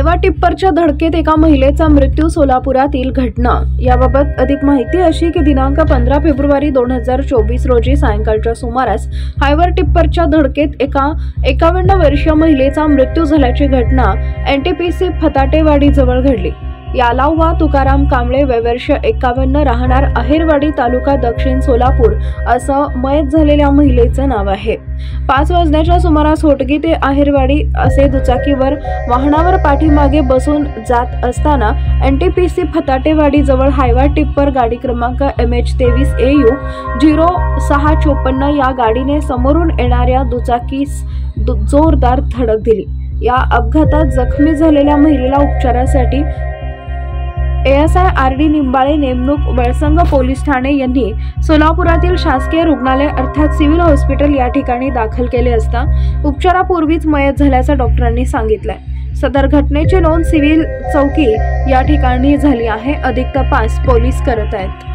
Hyva टिप्परच्या धडकेत एका महिलेचा मृत्यू, सोलापुरातील घटना। याबाबत अधिक माहिती अशी की दिनांक 15 फेब्रुवारी 2024 रोजी सायंकाळच्या सुमारास हायवा टिप्परच्या धडकेत एका 51 वर्षीय महिलेचा मृत्यू झाल्याची घटना NTPC फताटेवाडी जवळ घडली। यालावा तुकाराम कांबळे वय वर्ष 51 राहणार आहेरवाडी तालुका दक्षिण सोलापूर असं मयत झालेल्या महिलेचं नाव आहे। 5 वाजण्याच्या सुमारास होटगी ते आहेरवाडी असे दुचाकीवर वाहनावर पाठीमागे बसून जात असताना NTPC फताटेवाडी जवळ हायवा टिप्पर गाडी क्रमांक MH23 AU 0654 या गाडीने समोरून येणाऱ्या दुचाकीस जोरदार धडक दिली। या अपघातात जखमी झालेल्या महिलेला उपचारासाठी ASI RD निंबाळे नेमणूक वळसंग पोलीस ठाणे यांनी सोलापुरातील शासकीय रुग्णालय अर्थात सिव्हिल हॉस्पिटल या ठिकाणी दाखल केले असता उपचारापूर्वीच मयत झाल्याचं डॉक्टरांनी सांगितलंय। सदर घटनेची नोंद सिव्हिल चौकी या ठिकाणी झाली आहे। अधिक तपास पोलीस करत आहेत।